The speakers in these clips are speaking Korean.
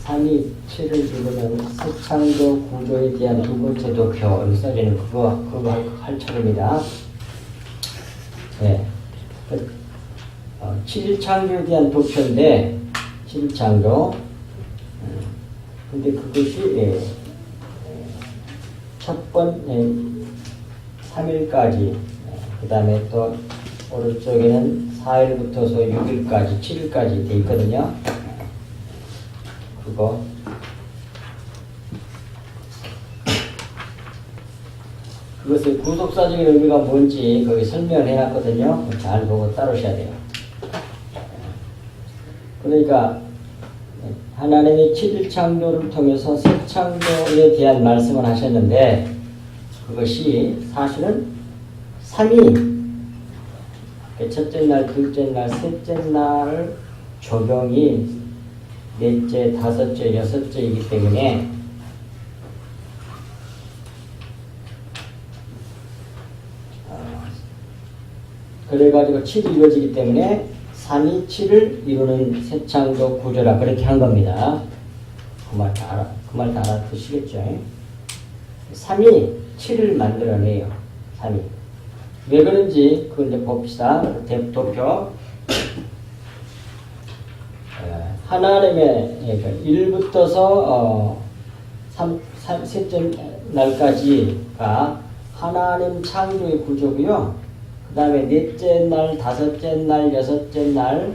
3이 7을 이루는 세창조 구조에 대한 두 번째 도표 써지는 그거 할 차례입니다. 네. 7창조에 대한 도표인데 7창조. 근데 그것이 첫 번 3일까지 그 다음에 또 오른쪽에는 4일부터서 6일까지 7일까지 돼 있거든요. 그거 그것의 구속사적인 의미가 뭔지 거기 설명을 해놨거든요. 잘 보고 따르셔야 돼요. 그러니까 하나님이 7일 창조를 통해서 새 창조에 대한 말씀을 하셨는데 그것이 사실은 3위 첫째 날, 둘째 날, 셋째 날 적용이 넷째, 다섯째, 여섯째이기 때문에 그래가지고 7이 이루어지기 때문에 3이 7을 이루는 새창조 구조라 그렇게 한 겁니다. 그 말 다 알아두시겠죠? 3이 7을 만들어내요. 3이. 왜 그런지 그걸 이제 봅시다. 도표. 하나님의 1부터서 셋째 날까지가 하나님 창조의 구조고요. 그 다음에 넷째 날, 다섯째 날, 여섯째 날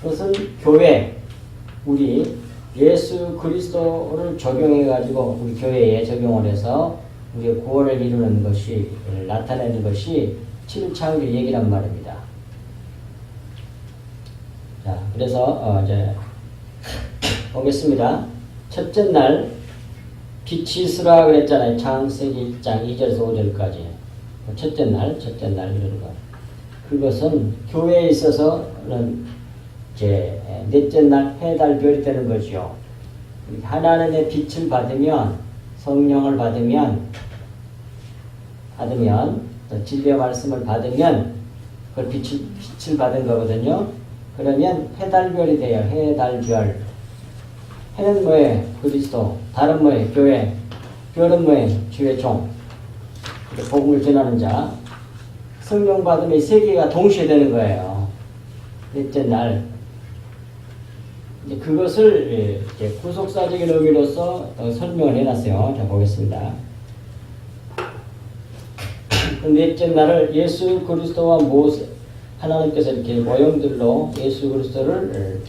그것은 교회, 우리 예수 그리스도를 적용해가지고 우리 교회에 적용을 해서 우리의 구원을 이루는 것이 나타내는 것이 7창조 얘기란 말입니다. 자, 그래서 이제 보겠습니다. 첫째 날 빛이 있으라 그랬잖아요. 창세기 1장 2절에서 5절까지. 첫째 날 이런 거. 그것은 교회에 있어서는 이제 넷째 날 해달 별이 되는 거죠. 하나님의 빛을 받으면 성령을 받으면 또 진리의 말씀을 받으면 그걸 빛을 받은 거거든요. 그러면 해달별이 돼요. 해달별. 해는 뭐예요? 그리스도. 달은 뭐예요? 교회. 별은 뭐예요? 주의 종. 복음을 전하는 자. 성령 받으면 이 세 개가 동시에 되는 거예요. 넷째 날. 이제 그것을 이제 구속사적인 의미로서 설명을 해놨어요. 자, 보겠습니다. 넷째 날을 예수 그리스도와 모세, 하나님께서 이렇게 모형들로 예수 그리스도를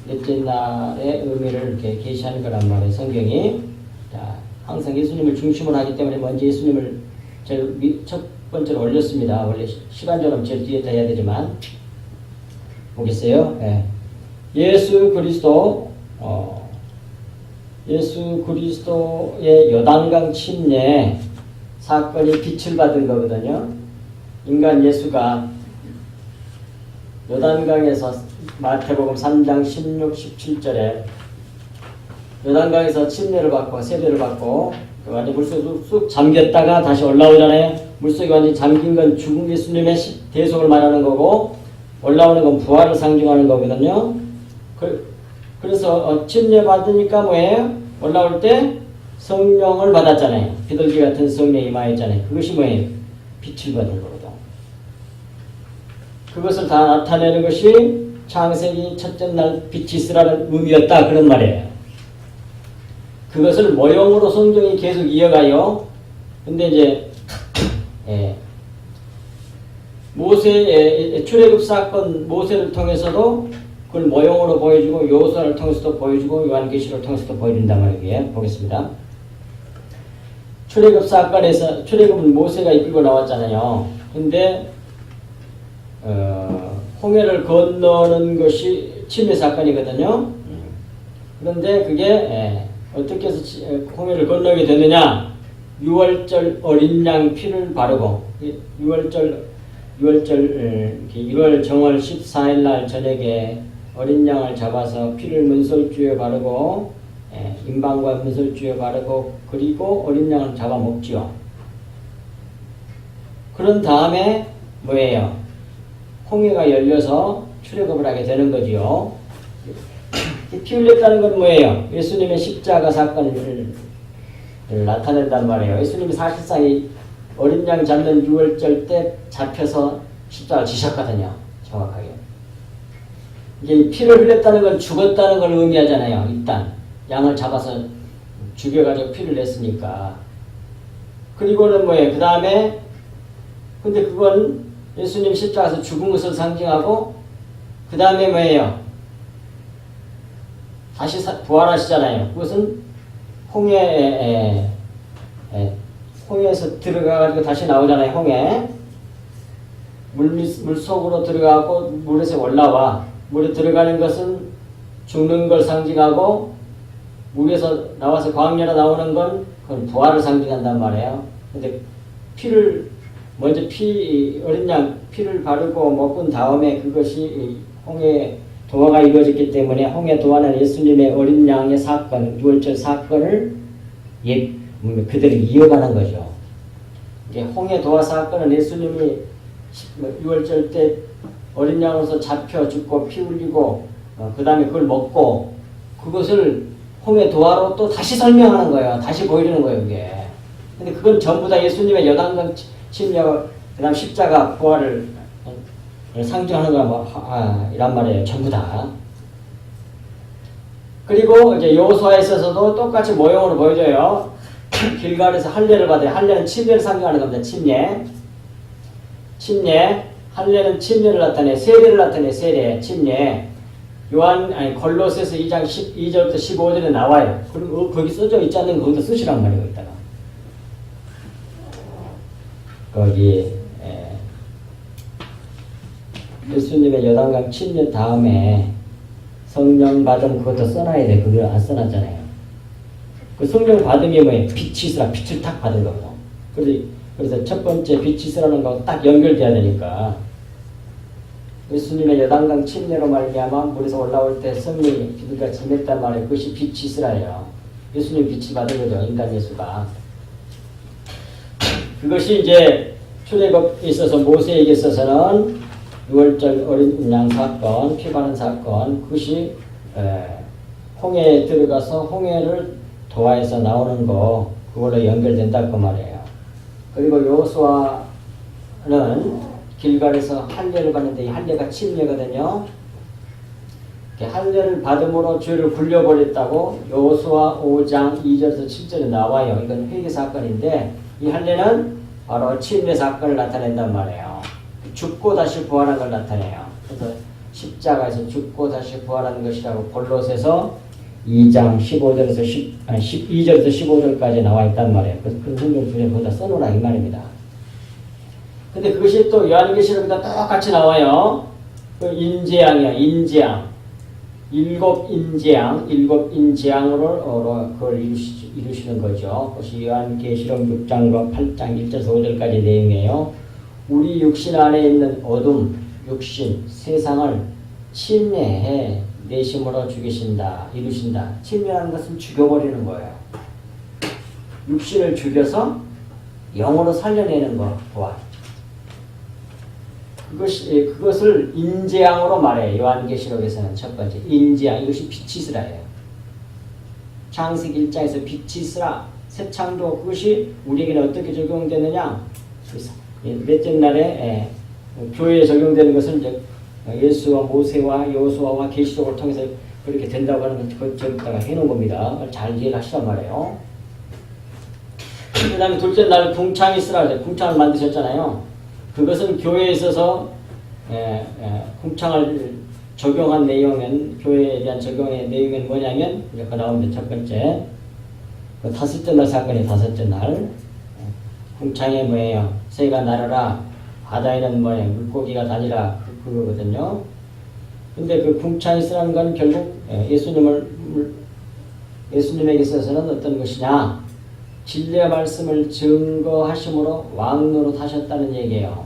넷째 날의 의미를 이렇게 계시하는 거란 말이에요. 성경이. 자, 항상 예수님을 중심으로 하기 때문에 먼저 예수님을 제일 첫 번째로 올렸습니다. 원래 시간적으로 제일 뒤에다 해야 되지만. 보겠어요? 네. 예수 그리스도의 요단강 침례 사건이 빛을 받은 거거든요. 인간 예수가 요단강에서 마태복음 3장 16, 17절에 요단강에서 침례를 받고 세례를 받고 완전히 물속에 쑥 잠겼다가 다시 올라오잖아요. 물속에 완전히 잠긴 건 죽은 예수님의 대속을 말하는 거고 올라오는 건 부활을 상징하는 거거든요. 그래서 침례 받으니까 뭐예요? 올라올 때 성령을 받았잖아요. 비둘기 같은 성령이 임하였잖아요. 그것이 뭐예요? 빛을 받은 거거든. 그것을 다 나타내는 것이 창세기 첫째 날 빛이 있으라는 의미였다. 그런 말이에요. 그것을 모형으로 성경이 계속 이어가요. 근데 이제 모세의 출애굽 사건 모세를 통해서도 그걸 모형으로 보여주고 여호수아를 통해서도 보여주고 요한계시록을 통해서도 보여준단 말이에요. 보겠습니다. 출애굽 사건에서 출애굽은 모세가 이끌고 나왔잖아요. 근데 홍해를 건너는 것이 침례 사건이거든요. 그런데 그게 어떻게 해서 홍해를 건너게 되느냐? 6월절 어린 양 피를 바르고 1월 정월 14일 날 저녁에 어린 양을 잡아서 피를 문설주에 바르고 임방과 문설주에 바르고 그리고 어린 양을 잡아 먹지요. 그런 다음에 뭐예요? 홍해가 열려서 출애굽을 하게 되는 거지요. 피 흘렸다는 건 뭐예요? 예수님의 십자가 사건을 나타낸단 말이에요. 예수님이 사실상 이 어린 양 잡는 유월절 때 잡혀서 십자가 지셨거든요. 정확하게. 이게 피를 흘렸다는 건 죽었다는 걸 의미하잖아요. 일단 양을 잡아서 죽여가지고 피를 냈으니까. 그리고는 뭐예요? 그 다음에 근데 그건 예수님 십자가에서 죽은 것을 상징하고 그 다음에 뭐예요? 다시 부활하시잖아요. 그것은 홍해에서 들어가가지고 다시 나오잖아요. 홍해. 물 속으로 들어가고 물에서 올라와. 물에 들어가는 것은 죽는 걸 상징하고 물에서 나와서 광야로 나오는 건 그건 부활을 상징한단 말이에요. 근데 먼저 어린 양 피를 바르고 먹은 다음에 그것이 홍해 도화가 이루어졌기 때문에 홍해 도화는 예수님의 어린 양의 사건, 유월절 사건을 그대로 이어가는 거죠. 이게 홍해 도화 사건은 예수님이 유월절 때 어린 양으로서 잡혀 죽고 피 흘리고 그 다음에 그걸 먹고 그것을 홍해 도화로 또 다시 설명하는 거예요. 다시 보여주는 거예요. 이게. 근데 그건 전부 다 예수님의 여단강 침략, 그 다음 십자가 부활을 상징하는 거란 이란 말이에요. 전부 다. 그리고 이제 여호수아에 있어서도 똑같이 모형으로 보여줘요. 길갈에서 할례를 받아요. 할례는 침례를 상징하는 겁니다. 침례. 할례는 침례를 나타내, 세례를 나타내, 침례. 골로새서 2장 12절부터 15절에 나와요. 그리고 거기 써져 있지 않는 거 거기다 쓰시란 말이에요. 이따가. 거기 예수님의 여단강 침례 다음에 성령 받음 그것도 써놔야 돼. 그걸 안 써놨잖아요. 그 성령 받음이 뭐예요? 빛이 있으라 빛을 탁 받은 거거든. 그래서 첫 번째 빛이 있으라는 거하고 딱 연결돼야 되니까 예수님의 여단강 침례로 말미암아 물에서 올라올 때 성령이 기둥같이 임했단 말이에요. 그것이 빛이 있으라예요. 예수님 빛이 받은 거죠. 인간 예수가. 그것이 이제 출애굽에 있어서 모세에게 있어서는 유월절 어린 양 사건, 피 바른 사건, 그것이 홍해에 들어가서 홍해를 도하에서 나오는 거 그걸로 연결된다 그 말이에요. 그리고 여호수아는 길갈에서 할례를 받는데 이 할례가 침례거든요. 할례를 받음으로 죄를 굴려버렸다고 여호수아 5장 2절에서 7절에 나와요. 이건 회개 사건인데 이 할례는 바로 침례 사건을 나타낸단 말이에요. 죽고 다시 부활한 걸 나타내요. 그래서 십자가에서 죽고 다시 부활하는 것이라고 골로새서 2장 15절에서 12절에서 15절까지 나와 있단 말이에요. 그래서 그 성경 중에 거기다 써놓으라 이 말입니다. 근데 그것이 또 요한계시록에다 똑같이 나와요. 그 인재양이야, 인재양. 일곱 인재양으로 그걸 이루시는 거죠. 그것이 요한계시록 6장과 8장 1절 5절까지 내용이에요. 우리 육신 안에 있는 어둠, 육신, 세상을 침례해 내심으로 이루신다. 침례하는 것은 죽여버리는 거예요. 육신을 죽여서 영으로 살려내는 거, 보아. 그것을 인재양으로 말해요. 요한계시록에서는 첫 번째. 인재양, 이것이 빛이 있으라예요. 창세기 1장에서 빛이 있으라. 새창도 그것이 우리에게는 어떻게 적용되느냐. 넷째 날에 교회에 적용되는 것은 이제 예수와 모세와 여호수아와 계시록을 통해서 그렇게 된다고 하는 것 저기다가 해놓은 겁니다. 잘 이해를 하시란 말이에요. 그 다음에 둘째 날 궁창이 있으라. 궁창을 만드셨잖아요. 그것은 교회에 있어서 궁창을 적용한 내용은 교회에 대한 적용의 내용은 뭐냐면 이제 그 나옵니다. 첫 번째 그 다섯째 날 사건이 다섯째 날 궁창에 뭐예요? 새가 날아라 바다에는 뭐예요? 물고기가 다니라 그거거든요. 근데 그 궁창이 쓰라는 건 결국 예수님에게 있어서는 어떤 것이냐? 진리의 말씀을 증거하심으로 왕노릇 하셨다는 얘기예요.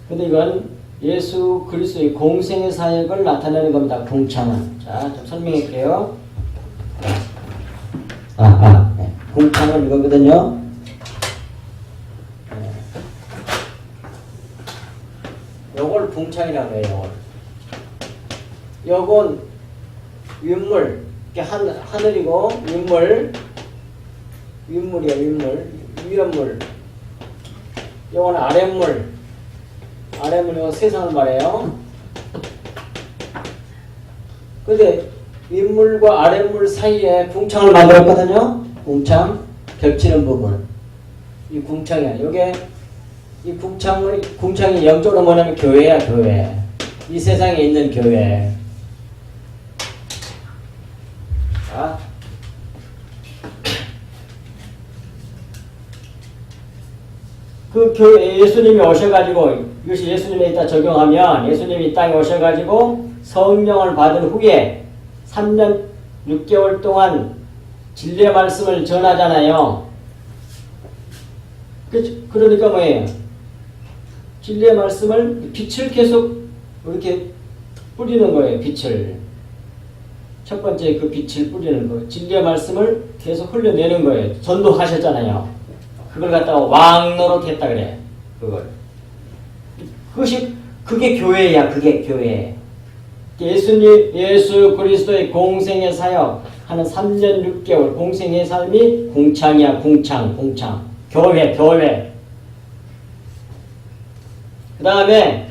근데 이건 예수 그리스도의 공생의 사역을 나타내는 겁니다. 궁창은. 자, 좀 설명할게요. 궁창은 이거거든요. 요걸 궁창이라고 해요. 요건 윗물, 이게 하늘이고 윗물이야, 윗물. 위험물. 요거는 아랫물. 아랫물이고 세상을 말해요. 근데 윗물과 아랫물 사이에 궁창을 만들었거든요. 궁창, 겹치는 부분. 이 궁창이야. 요게 이 궁창이 영적으로 뭐냐면 교회야, 교회. 이 세상에 있는 교회. 자, 그 교회 예수님이 오셔가지고 이것이 예수님에 있다 적용하면 예수님이 이 땅에 오셔가지고 성령을 받은 후에 3년 6개월 동안 진리의 말씀을 전하잖아요. 그러니까 뭐예요? 진리의 말씀을 빛을 계속 이렇게 뿌리는 거예요. 빛을. 첫 번째 그 빛을 뿌리는 거. 진리의 말씀을 계속 흘려내는 거예요. 전도하셨잖아요. 그걸 갖다가 왕노릇 했다 그래. 그걸. 그게 교회야. 그게 교회. 예수 그리스도의 공생의 사역 하는 3년 6개월 공생의 삶이 궁창이야. 궁창. 교회. 그 다음에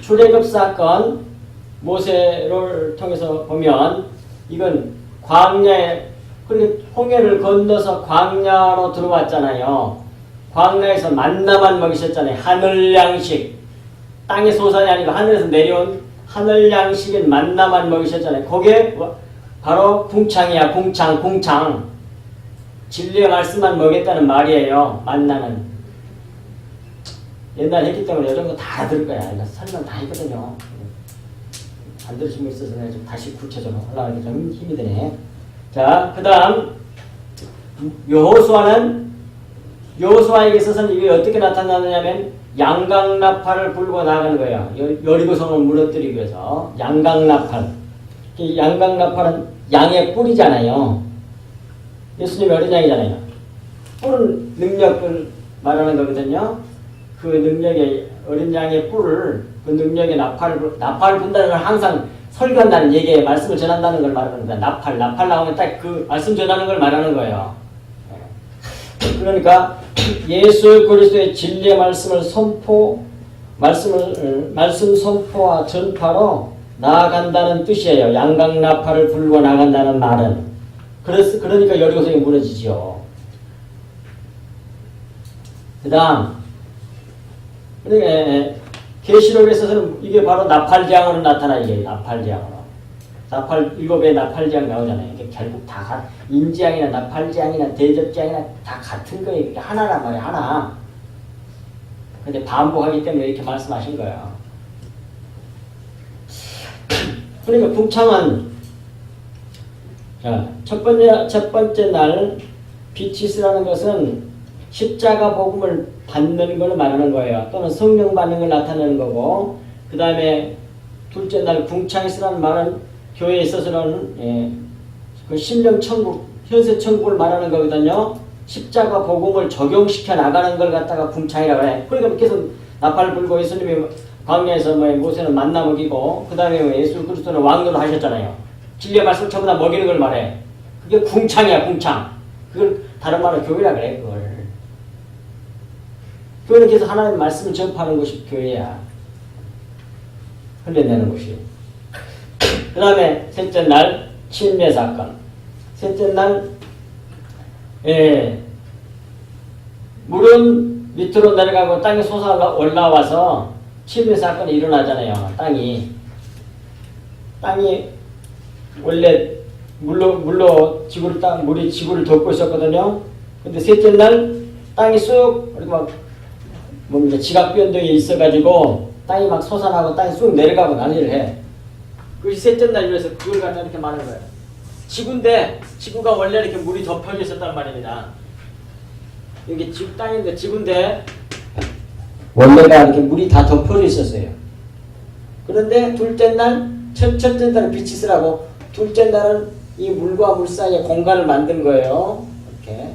출애굽 사건 모세를 통해서 보면 이건 광야에 그렇게 홍해를 건너서 광야로 들어왔잖아요. 광야에서 만나만 먹이셨잖아요. 하늘 양식. 땅의 소산이 아니고 하늘에서 내려온 하늘 양식인 만나만 먹이셨잖아요. 그게 바로 궁창이야. 궁창. 진리의 말씀만 먹였다는 말이에요. 만나는. 옛날에 했기 때문에 이런 거 다 들을 거야. 설명 다 했거든요. 안 들으신 분 있어서 내가 좀 다시 구체적으로 하려고 좀 힘이 드네. 자, 그 다음 여호수아에게 있어서는 이게 어떻게 나타나느냐면 양강나팔을 불고 나가는 거예요. 여리고성을 무너뜨리기 위해서 양강나팔. 이 양강나팔은 양의 뿔이잖아요. 예수님이 어린 양이잖아요. 뿔은 능력을 말하는 거거든요. 그 능력의 어린 양의 뿔을 그 능력의 나팔을 분다는 걸 항상 설교한다는 얘기에 말씀을 전한다는 걸 말하는 거야. 나팔 나오면 딱 그 말씀 전하는 걸 말하는 거예요. 그러니까 예수 그리스도의 진리의 말씀을 말씀 선포와 전파로 나아간다는 뜻이에요. 양강나팔을 불고 나간다는 말은. 그러니까 여리고성이 무너지죠. 그 다음 계시록에 있어서는 이게 바로 나팔재앙으로 나타나. 이게 나팔재앙으로. 일곱의 나팔재앙 나오잖아요. 이게 결국 다 인재앙이나 나팔재앙이나 대접재앙이나 다 같은 거예요. 이게 하나란 말이에요. 하나. 근데 반복하기 때문에 이렇게 말씀하신 거예요. 그러니까 궁창은 첫 번째 날 빛이 있으라는 것은 십자가 복음을 받는 걸 말하는 거예요. 또는 성령 받는 걸 나타내는 거고, 그 다음에 둘째 날 궁창이 쓰라는 말은 교회에 있어서는 그 심령 천국, 현세 천국을 말하는 거거든요. 십자가 복음을 적용시켜 나가는 걸 갖다가 궁창이라고 해. 그러니까 계속 나팔을 불고 예수님이 광야에서 모세는 만나 먹이고, 그 다음에 예수 그리스도는 왕노를 하셨잖아요. 진리의 말씀 전부 다 먹이는 걸 말해. 그게 궁창이야, 궁창. 그걸 다른 말로 교회라 그래, 그걸. 교회는 계속 하나님의 말씀을 전파하는 것이 교회야. 흘려내는 것이. 그 다음에 셋째 날 침례 사건. 셋째 날 물은 밑으로 내려가고 땅이 솟아 올라와서 침례 사건이 일어나잖아요. 땅이 원래 물로 물이 지구를 덮고 있었거든요. 근데 셋째 날 땅이 쑥 뭡니까 지각 변동이 있어가지고 땅이 막 솟아나고 땅이 쑥 내려가고 난리를 해. 그것이 셋째 날 이래서 그걸 갖다 이렇게 말하는 거예요. 지구인데 지구가 원래 이렇게 물이 덮어져 있었단 말입니다. 여기 땅인데 지구인데 원래가 이렇게 물이 다 덮어져 있었어요. 그런데 둘째 날, 첫째 날은 빛이 있으라고, 둘째 날은 이 물과 물 사이에 공간을 만든 거예요. 이렇게.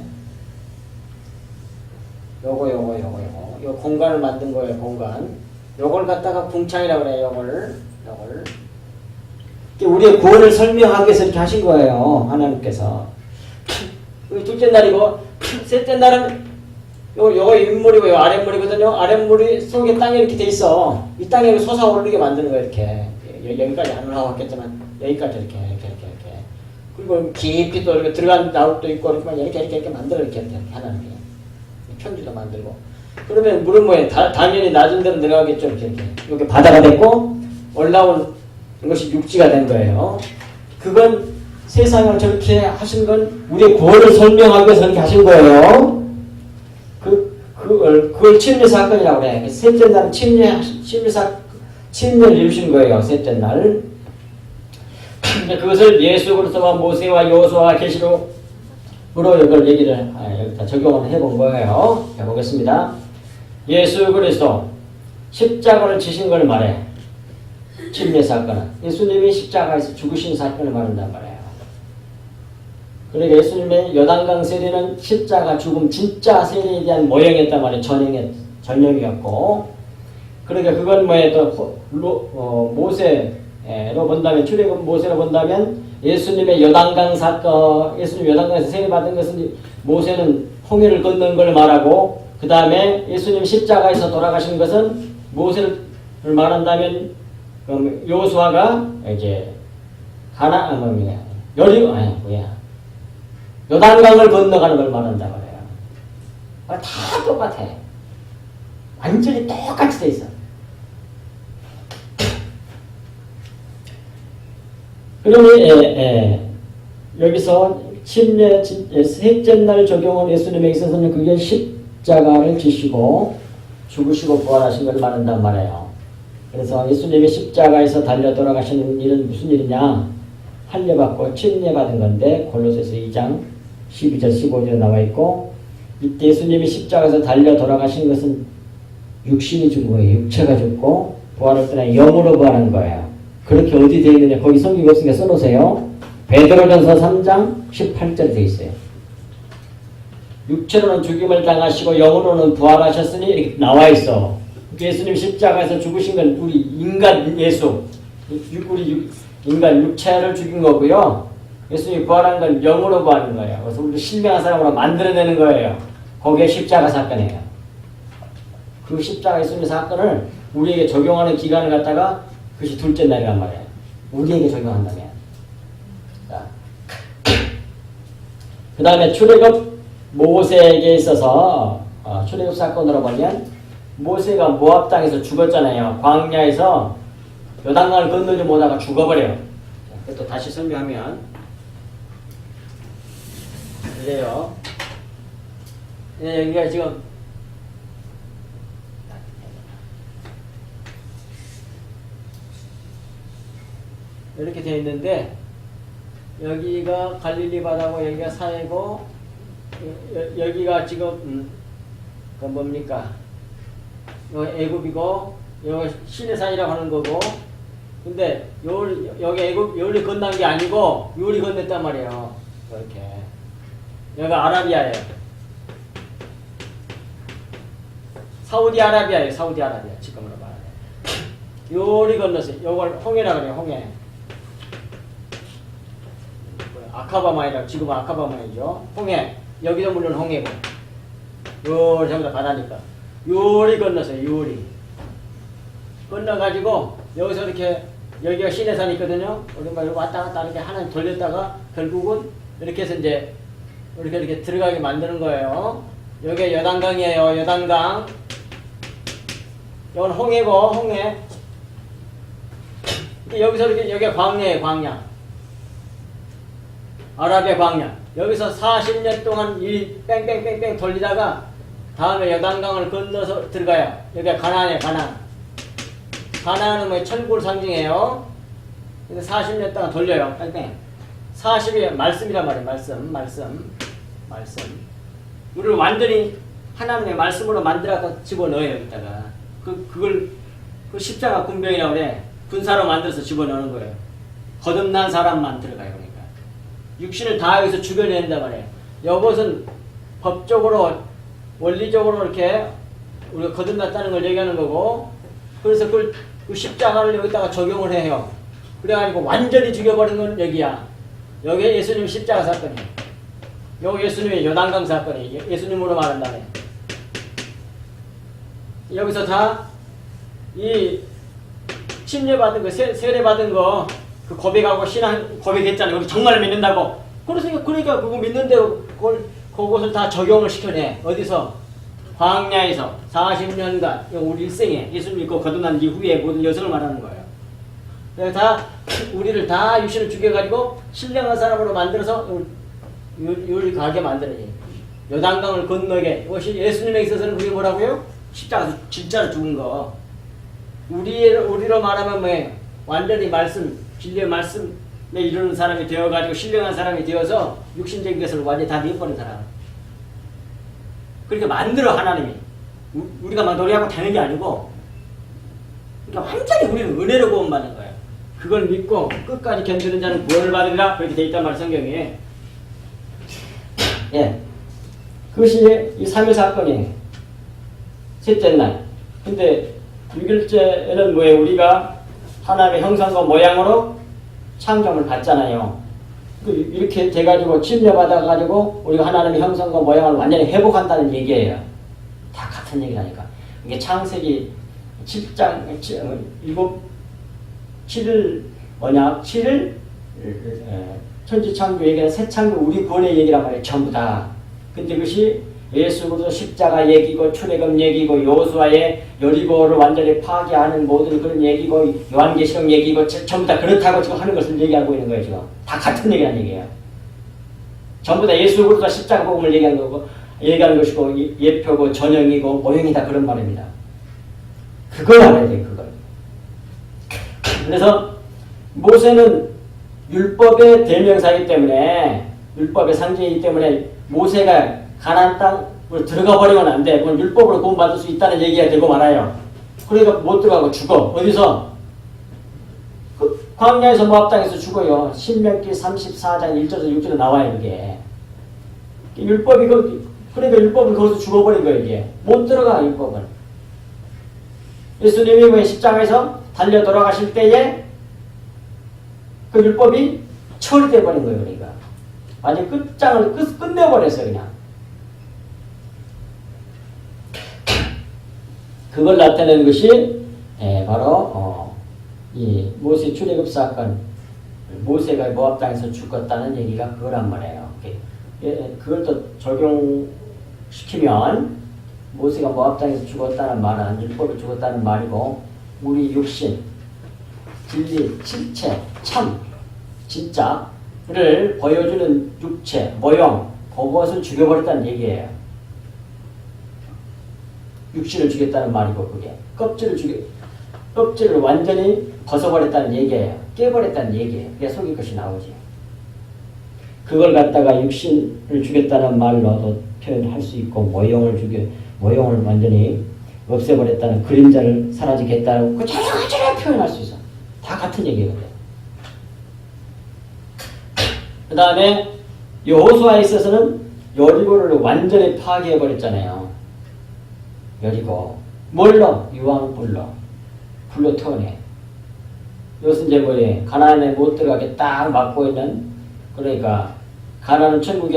요거 공간을 만든 거예요. 공간. 요걸 갖다가 궁창이라고 그래요. 요걸. 우리의 구원을 설명하기 위해서 이렇게 하신 거예요. 하나님께서. 둘째 날이고, 셋째 날은 요거 윗물이고 요 아랫물이거든요. 아랫물이 속에 땅에 이렇게 돼 있어. 이 땅에 솟아오르게 만드는 거예요. 이렇게. 여기까지 안 올라왔겠지만 여기까지 이렇게. 그리고 깊이 또 이렇게 들어간 나올 도 있고 이렇게 만들어 이렇게 하나님이. 편지도 만들고. 그러면 물은 뭐예요? 당연히 낮은 데로 내려가겠죠. 이렇게. 여기 바다가 됐고 올라온 것이 육지가 된 거예요. 그건 세상을 저렇게 하신 건 우리의 구원을 설명하기 위해서 그렇게 하신 거예요. 그걸 침례 사건이라고 그래. 셋째 날은 침례를 이루신 거예요. 셋째 날. 그것을 예수 그리스도와 모세와 여호수아와 계시록으로 이걸 얘기를 여기다 적용을 해본 거예요. 해보겠습니다. 예수 그리스도 십자가를 지신 걸 말해. 침례 사건은 예수님이 십자가에서 죽으신 사건을 말한단 말이에요. 그러니까 예수님의 요단강 세례는 십자가 죽음 진짜 세례에 대한 모형이었단 말이에요. 전형이었고 그러니까 그건 뭐예요? 또 모세로 본다면 출애굽 모세로 본다면 예수님의 요단강 사건 예수님 요단강에서 세례받은 것은 모세는 홍해를 건넌 걸 말하고 그 다음에 예수님 십자가에서 돌아가신 것은 모세를 말한다면 여호수아가 이제 요단강을 건너가는 걸 말한다 그래요. 다 똑같아. 완전히 똑같이 돼 있어. 그러니 여기서 침례 셋째 날 적용은 예수님에 있어서는 그게 십자가를 지시고 죽으시고 부활하신 걸 말한단 말이에요. 그래서 예수님이 십자가에서 달려 돌아가시는 일은 무슨 일이냐? 할례받고 침례받은 건데 골로새서 2장 12절 15절에 나와 있고 이때 예수님이 십자가에서 달려 돌아가신 것은 육신이 죽은 거예요. 육체가 죽고 부활을 떠나 영으로 부활한 거예요. 그렇게 어디 되어 있느냐? 거기 성경이 없으니까 써놓으세요. 베드로전서 3장 18절에 되어 있어요. 육체로는 죽임을 당하시고 영으로는 부활하셨으니 이렇게 나와 있어. 예수님 십자가에서 죽으신 건 우리 인간 예수, 우리 인간 육체를 죽인 거고요. 예수님이 부활한 건 영으로 부활하는 거예요. 그래서 우리 신명한 사람으로 만들어내는 거예요. 거기에 십자가 사건이에요. 그 십자가 예수님의 사건을 우리에게 적용하는 기간을 갖다가 그것이 둘째 날이란 말이에요. 우리에게 적용한다면. 그 다음에 출애굽 모세에게 있어서 출애굽 사건으로 보면 모세가 모압 땅에서 죽었잖아요. 광야에서 요단강을 건너지 못하다가 죽어버려요. 또 다시 설명하면 그래요. 여기가 지금 이렇게 되어 있는데 여기가 갈릴리 바다고 여기가 사해고 여기가 지금 그 뭡니까? 여기 애굽이고 여기 시내산이라고 하는 거고 근데 여기 애굽 요리 건넌 게 아니고 요리 건넜단 말이에요. 이렇게 여기가 아라비아예요. 사우디아라비아예요. 사우디아라비아 지금으로 말하면 요리 건넜어요. 요걸 홍해라 그래요. 홍해. 아카바마이라고 지금은 아카바마이죠. 홍해. 여기도 물론 홍해고 요리 전부 다 바다니까 요리 건넜어요. 요리 건너가지고 여기서 이렇게 여기가 시내산이 있거든요. 우리 왔다 갔다 이렇게 하나 돌렸다가 결국은 이렇게 해서 이제 이렇게 들어가게 만드는 거예요. 여기 요단강이에요. 요단강. 이건 홍해고 홍해. 여기서 이렇게 여기가 광야예요. 광야. 아라비아 광야. 여기서 40년 동안 이 뺑뺑뺑뺑 돌리다가 다음에 요단강을 건너서 들어가요. 여기가 가나안이에요. 가나안. 가나안은 뭐 천국을 상징해요. 근데 40년 동안 돌려요. 뺑뺑. 40이 말씀이란 말이에요. 말씀. 우리를 완전히 하나님의 말씀으로 만들어서 집어넣어요. 여기다가. 그걸 십자가 군병이라고 그래. 군사로 만들어서 집어넣는 거예요. 거듭난 사람만 들어가요. 그러니까. 육신을 다 여기서 죽여낸단 말이에요. 이것은 법적으로 원리적으로 이렇게 우리가 거듭났다는 걸 얘기하는 거고 그래서 그 십자가를 여기다가 적용을 해요. 그래가지고 완전히 죽여버린 건 여기야. 여기 예수님 십자가 사건이에요. 여기 예수님의 요단강 사건이에요. 예수님으로 말한다네. 여기서 다 이 침례받은 거, 세례받은 거, 그 고백하고 신앙 고백했잖아요. 우리 정말 믿는다고. 그러니까 그거 믿는 대로 그것을 다 적용을 시켜내. 어디서? 광야에서 40년간 우리 일생에 예수 믿고 거듭난 이후에 모든 여성을 말하는 거예요. 그래서 다 우리를 다 육신을 죽여가지고 신령한 사람으로 만들어서 가게 만들어요. 요단강을 건너게. 이것이 예수님에 있어서는 그게 뭐라고요? 십자가에서 진짜로 죽은 거. 우리로 말하면 뭐예요? 완전히 진리의 말씀에 이르는 사람이 되어가지고 신령한 사람이 되어서 육신적인 것을 완전히 다 내버린 사람. 그렇게 만들어 하나님이. 우리가 막 노래하고 다는 게 아니고, 그러니까 완전히 우리는 은혜로 구원받는 거예요. 그걸 믿고 끝까지 견디는 자는 구원을 받으리라. 그렇게 돼 있단 말이에요, 성경에. 예. 그것이 이 3일 사건이에요. 셋째 날. 근데 6일째는 뭐예요? 우리가 하나님의 형상과 모양으로 창조를 받잖아요. 이렇게 돼가지고 침례받아가지고 우리가 하나님의 형상과 모양을 완전히 회복한다는 얘기예요. 다 같은 얘기라니까. 이게 창세기 7장 7일 뭐냐? 7일 천지창조 얘기는 새창조 우리 구원의 얘기란 말이에요. 전부 다. 근데 그것이 예수 그리스도 십자가 얘기고 출애굽 얘기고 여호수아의 여리고를 완전히 파괴하는 모든 그런 얘기고 요한계시록 얘기고 전부 다 그렇다고 지금 하는 것을 얘기하고 있는 거예요. 지금 다 같은 얘기라는 얘기예요. 전부 다 예수 그리스도 십자가 복음을 얘기하는 것이고 예표고 전형이고 모형이다 그런 말입니다. 그걸 알아야 돼요. 그걸. 그래서 모세는 율법의 대명사이기 때문에 율법의 상징이기 때문에 모세가 가나안 땅으로 들어가 버리면 안 돼. 그건 율법으로 구원받을 수 있다는 얘기가 되고 말아요. 그러니까 못 들어가고 죽어. 어디서? 그 광야에서 모압 땅에서 죽어요. 신명기 34장 1절에서 6절에 나와요. 이게. 율법이 그러니까 율법은 거기서 죽어버린 거예요. 이게. 못 들어가 율법은. 예수님이 십자가에서 달려 돌아가실 때에 그 율법이 처리돼 버린 거예요. 그러니까. 완전 끝장을 끝내버렸어요. 그냥. 그걸 나타내는 것이 바로 이 모세 출애굽 사건, 모세가 모압 땅에서 죽었다는 얘기가 그거란 말이에요. 그걸 또 적용시키면 모세가 모압 땅에서 죽었다는 말은 율법을 죽었다는 말이고 우리 육신, 진리, 실체, 참, 진짜를 보여주는 육체, 모형, 그것을 죽여버렸다는 얘기예요. 육신을 죽였다는 말이고 그게 껍질을 완전히 벗어버렸다는 얘기예요. 깨버렸다는 얘기예요. 그게 속일 것이 나오지. 그걸 갖다가 육신을 죽였다는 말로도 표현할 수 있고 모형을 완전히 없애버렸다는 그림자를 사라지게 했다는 그 전혀 표현할 수 있어. 다 같은 얘기거든요. 그 다음에 여호수아에 있어서는 여리고를 완전히 파괴해버렸잖아요. 여리고 뭘로? 유황불로 불로 태우네. 이것은 이제 뭐예요? 가나안에 못 들어가게 딱 막고 있는, 그러니까 가나안은 천국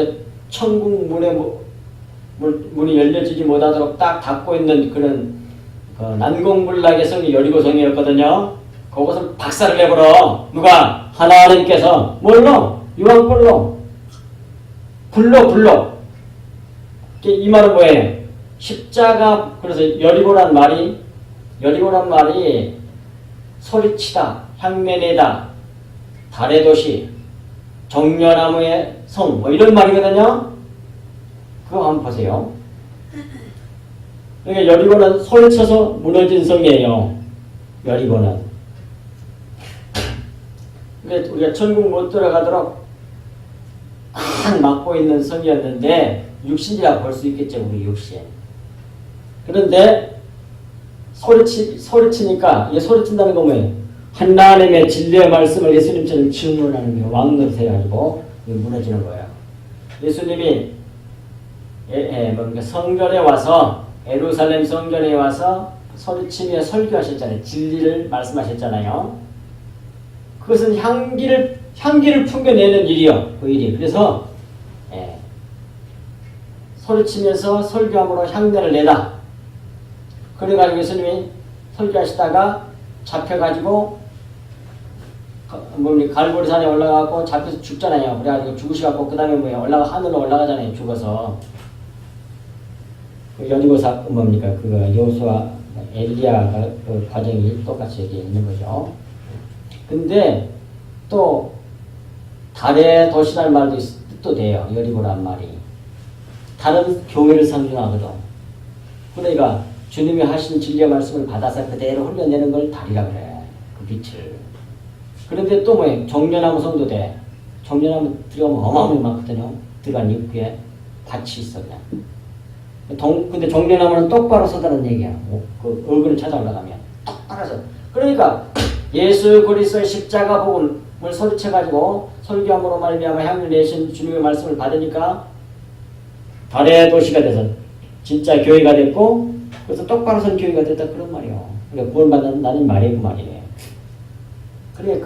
문이 열려지지 못하도록 딱 닫고 있는 그런 난공불락의 성이 여리고성이었거든요. 그것을 박살을 내버려. 누가? 하나님께서 뭘로? 유황불로 불로. 이 말은 뭐예요? 십자가, 그래서 여리고란 말이 소리치다, 향내내다, 달의 도시, 정려나무의 성, 뭐 이런 말이거든요. 그거 한번 보세요. 그러니까 여리고는 소리쳐서 무너진 성이에요. 여리고는. 그러니까 우리가 천국 못 들어가도록 딱 막고 있는 성이었는데 육신이라고 볼 수 있겠죠. 우리 육신. 그런데 소리치니까 이게 소리친다는 건 뭐예요? 하나님의 진리의 말씀을 예수님처럼 증언하는 게 왕노릇 해가지고 무너지는 거예요. 예수님이 성전에 와서 예루살렘 성전에 와서 소리치며 설교하셨잖아요. 진리를 말씀하셨잖아요. 그것은 향기를 풍겨내는 일이요. 그 일이. 그래서 소리치면서 설교함으로 향내를 내다. 그래가지고 예수님이 설교하시다가 잡혀가지고 갈보리산에 올라가고 잡혀서 죽잖아요. 그래가지고 죽으셔갖고 그 다음에 하늘로 올라가잖아요. 죽어서. 그 여리고사 그 여호수아 엘리야 그 과정이 똑같이 여기 있는 거죠. 근데 또 달의 도시라는 말도 뜻도 돼요. 여리고란 말이. 다른 교회를 상징하거든. 그러니까 주님이 하신 진리의 말씀을 받아서 그대로 흘려내는 걸 달이라 그래. 그 빛을. 그런데 또 뭐예요? 종려나무 성도대. 종려나무 들어가면 어마어마하게 많거든요. 들어간 입구에 밭이 있어 그냥. 근데 종려나무는 똑바로 서다는 얘기야. 그 얼굴을 찾아 올라가면 똑바로 서. 그러니까 예수 그리스도의 십자가 복음을 소리쳐가지고 설교함으로 말미암아 향을 내신 주님의 말씀을 받으니까 달의 도시가 돼서 진짜 교회가 됐고, 그래서 똑바로 선 교회가 됐다 그런 말이요. 그러니까 구원받는다는 말이 그 말이네. 그래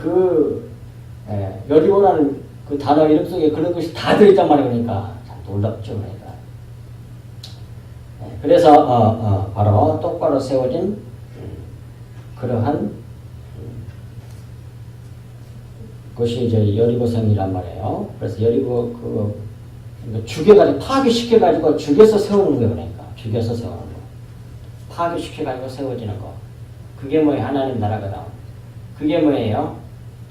여리고라는 그 단어 이름 속에 그런 것이 다 들어있단 말이야. 그러니까 참 놀랍죠. 그러니까. 그래서 바로 똑바로 세워진 그러한 것이 이제 여리고성이란 말이에요. 그래서 여리고 죽여가지고 파괴시켜가지고 죽여서 세우는 거예요. 그러니까 죽여서 세우는 거, 파괴시켜가지고 세워지는 거. 그게 뭐예요? 하나님 나라거든. 그게 뭐예요?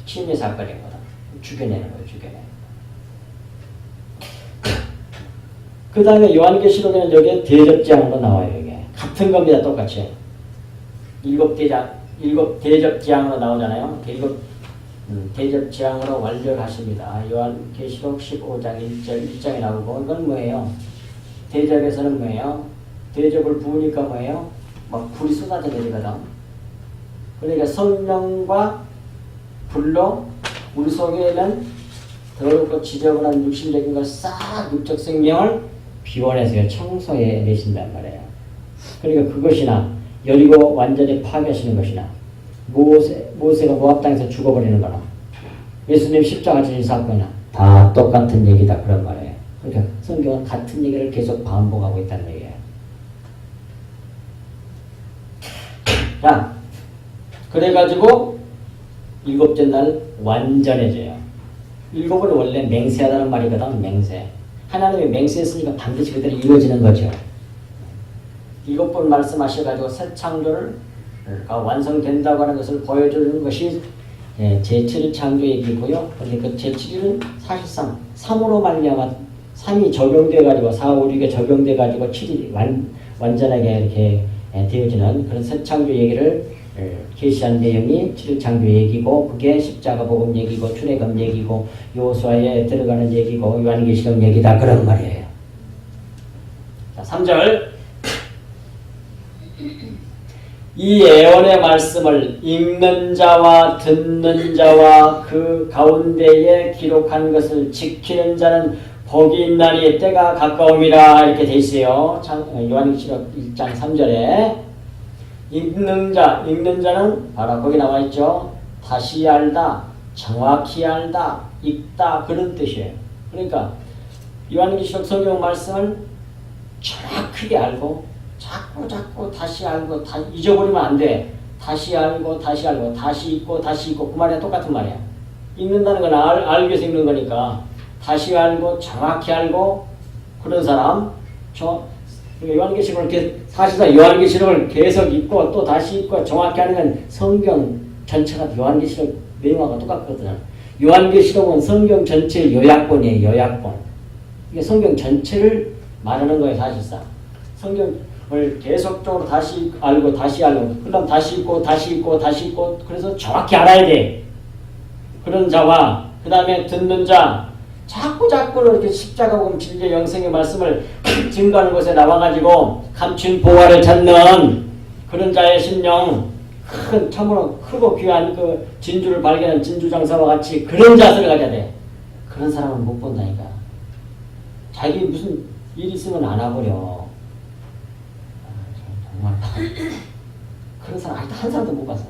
침해 사건인 거다. 죽여내는 거예요. 죽여내는 거. 그 다음에 요한계시록에는 여기에 대접지향으로 나와요. 이게 같은 겁니다. 똑같이. 일곱 대접지향으로 나오잖아요. 대접지향으로 완료를 하십니다. 요한계시록 15장 1장에 나오고, 이건 뭐예요? 대접에서는 뭐예요? 대접을 부으니까 뭐예요? 막 불이 쏟아져 내리거든. 그러니까 성령과 불로 우리 속에는 더럽고 지저분한 육신적인 걸 싹 육적 생명을 비워내서 청소해 내신단 말이에요. 그러니까 그것이나 여리고 완전히 파괴하시는 것이나 모세가 모압 땅에서 죽어버리는 거나 예수님 십자가 지신 사건이나 다 똑같은 얘기다 그런 말이에요. 그러니까 성경은 같은 얘기를 계속 반복하고 있다는 얘기예요. 자, 그래가지고 일곱째 날 완전해져요. 일곱은 원래 맹세하다는 말이거든. 맹세. 하나님이 맹세했으니까 반드시 그대로 이루어지는 거죠. 일곱 번 말씀하셔가지고 새 창조를 완성된다고 하는 것을 보여주는 것이 제7일 창조 얘기고요. 그러니까 제7일은 사실상 3으로 말미암아 3이 적용돼가지고 4, 5, 6에 적용돼가지고 7이 완전하게 이렇게 되어지는 그런 새 창조 얘기를 계시한 내용이 7일 창조 얘기고, 그게 십자가 복음 얘기고 출애굽 얘기고 여호수아에 들어가는 얘기고 요한계시록 얘기다 그런 말이에요. 자, 3절. 이 예언의 말씀을 읽는 자와 듣는 자와 그 가운데에 기록한 것을 지키는 자는 복이 있나니 때가 가까움이라 이렇게 돼 있어요. 요한계시록 1장 3절에 읽는 자는 바로 거기 나와 있죠. 다시 알다, 정확히 알다, 읽다 그런 뜻이에요. 그러니까 요한계시록 성경 말씀을 정확하게 알고 자꾸 다시 알고 다 잊어버리면 안 돼. 다시 알고 다시 읽고 그 말이야. 똑같은 말이야. 읽는다는 건 알기 위해서 읽는 거니까 다시 알고 정확히 알고 그런 사람 요한계시록을 사실상 요한계시록을 계속 읽고 또 다시 읽고 정확히 하는 건 성경 전체가 요한계시록 내용하고 똑같거든요. 요한계시록은 성경 전체의 요약본이에요. 요약본. 이게 성경 전체를 말하는 거예요. 사실상 성경을 계속적으로 다시 알고 그다음 다시 읽고 그래서 정확히 알아야 돼. 그런 자와 그 다음에 듣는 자, 자꾸 이렇게 십자가 복음 진리의 영생의 말씀을 증거하는 곳에 나와가지고 감춘 보화를 찾는 그런 자의 심령, 참으로 크고 귀한 그 진주를 발견한 진주장사와 같이 그런 자세를 가져야 돼. 그런 사람은 못 본다니까. 자기 무슨 일 있으면 안 와버려. 정말 그런 사람 아직도 한 사람도 못 봤어.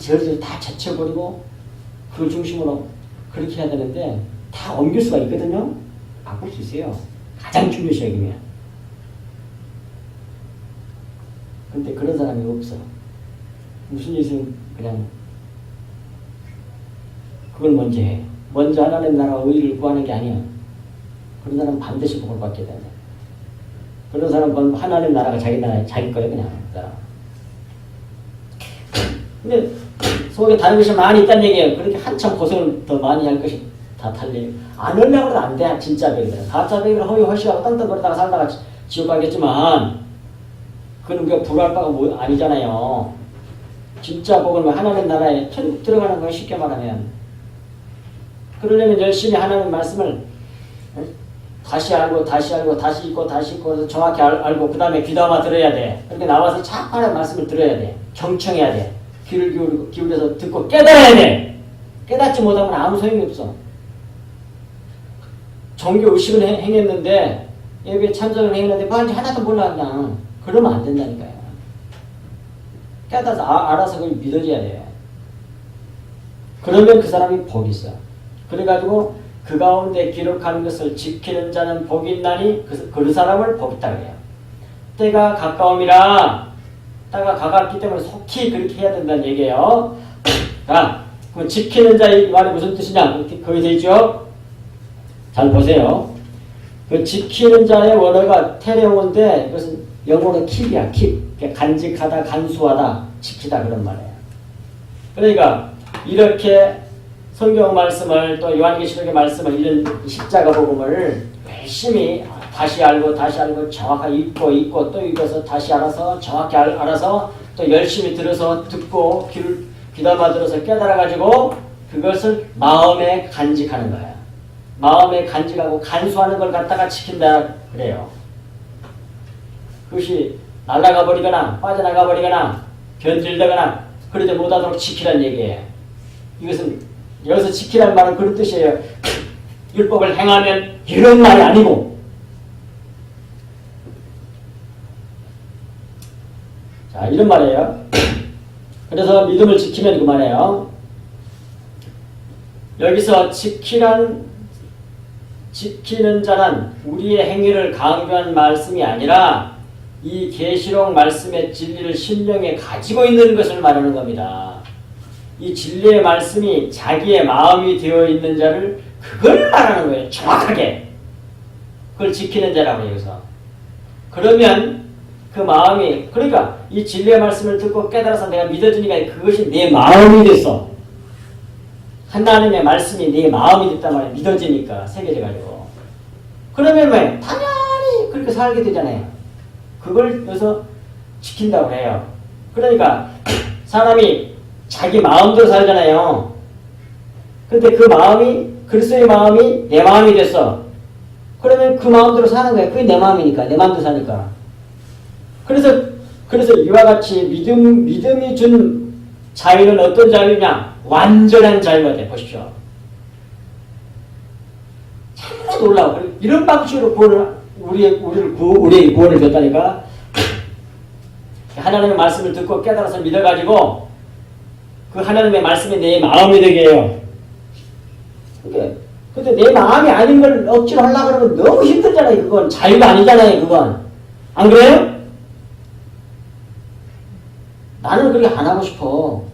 저를 다 제쳐버리고 그 중심으로 그렇게 해야 되는데 다 옮길 수가 있거든요. 바꿀 수 있어요. 가장 중요시해요. 그러면. 근데 그런 사람이 없어. 무슨 일 있으면 그냥 그걸 먼저 해. 먼저 하나님 나라 의를 구하는 게 아니야. 그런 사람은 반드시 복을 받게 된다. 그런 사람은 하나님 나라가 자기 나라, 자기 거예요, 그냥. 근데 속에 다른 것이 많이 있다는 얘기예요. 그렇게 한참 고생을 더 많이 할 것이 다 달리. 안 하려고 해도 안 돼, 진짜 백이들. 가짜 백이들 허위허시하고 땅땅거리다가 살다가 지옥 가겠지만, 그건 우리가 불할 바가 뭐 아니잖아요. 진짜 복은 하나님 나라에 천국 들어가는 거예요, 쉽게 말하면. 그러려면 열심히 하나님 말씀을 다시 알고 다시 알고 다시 읽고 다시 읽고 정확히 알고 그 다음에 귀담아 들어야 돼. 그렇게 나와서 자꾸 하나님 말씀을 들어야 돼. 경청해야 돼. 귀를 기울여서 듣고 깨달아야 돼. 깨닫지 못하면 아무 소용이 없어. 종교 의식을 행했는데 예배 참석을 행했는데 뭔지 하나도 몰라 그냥. 그러면 안 된다니까요. 깨닫아서 알아서 그걸 믿어줘야 돼요. 그러면 그 사람이 복이 있어. 그래가지고 그 가운데 기록하는 것을 지키는 자는 복이 있나니 그 사람을 복 있다 그래요. 때가 가까움이라 때가 가깝기 때문에 속히 그렇게 해야 된다는 얘기예요. 자, 그 지키는 자의 말이 무슨 뜻이냐? 거기 되어 있죠? 잘 보세요. 그 지키는 자의 원어가 테레오인데 이것은 영어로 킵이야. 킵. 간직하다, 간수하다, 지키다 그런 말이에요. 그러니까 이렇게 성경 말씀을 또 요한계시록의 말씀을 이런 십자가 복음을 열심히 다시 알고 정확하게 읽고 또 읽어서 다시 알아서 정확히 알아서 또 열심히 들어서 듣고 귀담아 들어서 깨달아가지고 그것을 마음에 간직하는 거야. 마음에 간직하고 간수하는 걸 갖다가 지킨다 그래요. 그것이 날아가 버리거나 빠져나가 버리거나 변질되거나 그러지 못하도록 지키라는 얘기예요. 이것은 여기서 지키라는 말은 그런 뜻이에요. 율법을 행하면 이런 말이 아니고. 자, 이런 말이에요. 그래서 믿음을 지키면 그 말이에요. 여기서 지키는 자는 우리의 행위를 강조한 말씀이 아니라 이 계시록 말씀의 진리를 심령에 가지고 있는 것을 말하는 겁니다. 이 진리의 말씀이 자기의 마음이 되어 있는 자를 그걸 말하는 거예요. 정확하게. 그걸 지키는 자라고 여기서. 그러면 그 마음이 그러니까 이 진리의 말씀을 듣고 깨달아서 내가 믿어주니까 그것이 내 마음이 됐어. 하나님의 말씀이 내 마음이 됐단 말이야. 믿어지니까 새겨져가지고. 그러면 왜? 당연히 그렇게 살게 되잖아요. 그걸 여기서 지킨다고 해요. 그러니까 사람이 자기 마음대로 살잖아요. 근데 그 마음이 그리스도의 마음이 내 마음이 됐어. 그러면 그 마음대로 사는 거야. 그게 내 마음이니까. 내 마음대로 사니까. 그래서 이와 같이 믿음이 준 자유는 어떤 자유냐? 완전한 자유가 돼. 보십시오. 참 놀라워. 이런 방식으로 우리에게 구원을 줬다니까. 하나님의 말씀을 듣고 깨달아서 믿어가지고 그 하나님의 말씀이 내 마음이 되게 해요. 근데 내 마음이 아닌 걸 억지로 하려고 그러면 너무 힘들잖아요. 그건 자유가 아니잖아요. 그건. 안 그래요? 나는 그렇게 안 하고 싶어.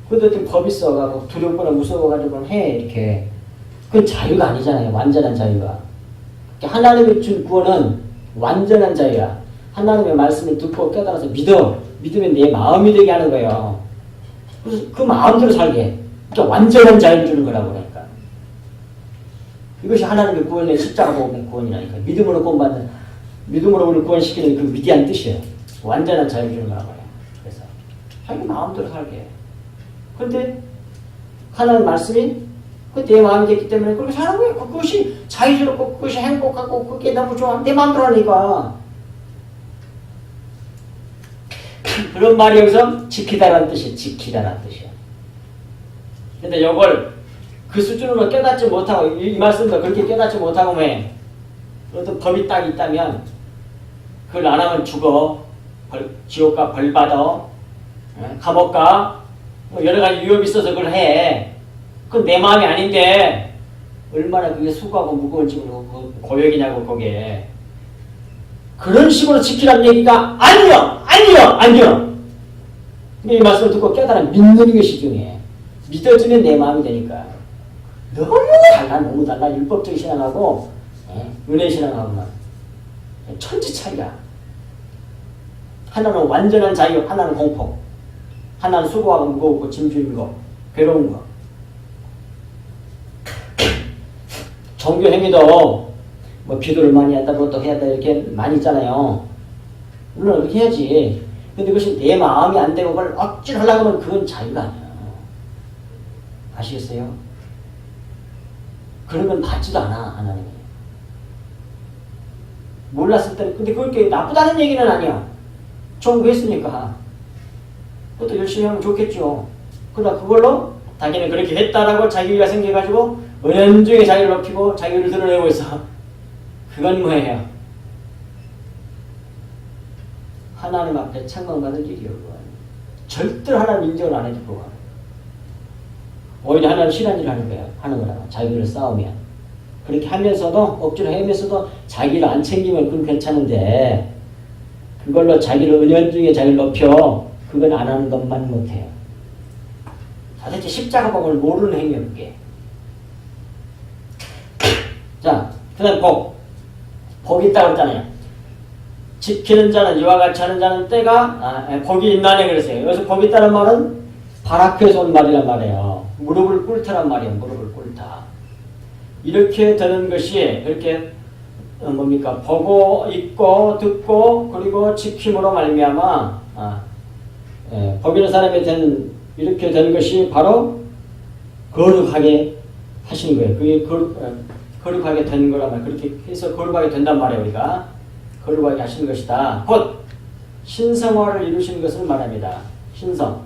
근데 법이 있어가지고 두렵거나 무서워가지고 해. 이렇게. 그건 자유가 아니잖아요. 완전한 자유가. 하나님이 준 구원은 완전한 자유야. 하나님의 말씀을 듣고 깨달아서 믿으면 내 마음이 되게 하는 거예요. 그래서 그 마음대로 살게. 그러니까 완전한 자유를 주는 거라고 그러니까. 이것이 하나님의 구원의 십자가 복음의 구원이라니까. 믿음으로 우리를 구원시키는 그 위대한 뜻이에요. 완전한 자유를 주는 거라고 해요. 그래서 자기 마음대로 살게. 그런데 하나님 말씀이 내 마음이 됐기 때문에 그렇게 사는 거예요. 그것이 자유스럽고 그것이 행복하고 그게 너무 좋아. 내 마음대로 하니까. 그런 말이 여기서 지키다라는 뜻이에요. 지키다라는 뜻이에요. 근데 이걸 그 수준으로 깨닫지 못하고 이 말씀도 그렇게 깨닫지 못하고 왜 어떤 법이 딱 있다면 그걸 안 하면 죽어. 지옥 가 벌 받아. 감옥 가. 뭐 여러 가지 유혹이 있어서 그걸 해. 그건 내 마음이 아닌데 얼마나 그게 수고하고 무거운지 모르고 고역이냐고 그게. 그런 식으로 지키라는 얘기가 아니요. 이 말씀을 듣고 깨달아 믿는 것이 중요해. 믿어주면 내 마음이 되니까. 너무 달라. 율법적인 신앙하고 은혜 신앙하고만 천지 차이야. 하나는 완전한 자유, 하나는 공포. 하나는 수고하고 무겁고 짐진 거, 괴로운 거. 종교 행위도 뭐 기도를 많이 한다, 뭐 해야 한다 이렇게 많이 있잖아요. 물론 그렇게 해야지. 근데 그것이 내 마음이 안 되고 그걸 억지로 하려고 하면 그건 자유가 아니야. 아시겠어요? 그런 건 받지도 않아, 하나님이. 몰랐을 때는, 근데 그렇게 나쁘다는 얘기는 아니야. 좋은 거 했으니까. 그것도 열심히 하면 좋겠죠. 그러나 그걸로 자기는 그렇게 했다라고 자기가 생겨가지고 은연중에 자기를 높이고 자기를 드러내고 있어. 그건 뭐예요? 하나님 앞에 책망받을 일이요. 절대로 하나님 인정을 안 해줄 거야. 오히려 하나님 싫어하는 일을 하는 거야. 하는 거라. 자기를 싸우면. 그렇게 하면서도 억지로 하면서도 자기를 안 챙기면 그건 괜찮은데 그걸로 자기를 은연중에 자기를 높여 그건 안 하는 것만 못해요. 도대체 십자가 복음을 모르는 행위야 그게. 자, 그 다음 복이 있다고 했잖아요. 지키는 자는 이와 같이 하는 자는 때가 복이 있나네 그랬어요. 여기서 복이 있다는 말은 바라크에서 온 말이란 말이에요. 무릎을 꿇다란 말이에요. 무릎을 꿇다. 이렇게 되는 것이 그렇게 뭡니까? 보고 있고 듣고 그리고 지킴으로 말미암아 복 있는 사람이 이렇게 되는 것이 바로 거룩하게 하시는 거예요. 그게 거룩하게 되는 거란 말이에요. 그렇게 해서 거룩하게 된단 말이에요. 우리가 거룩하게 하시는 것이다. 곧 신성화를 이루시는 것을 말합니다. 신성.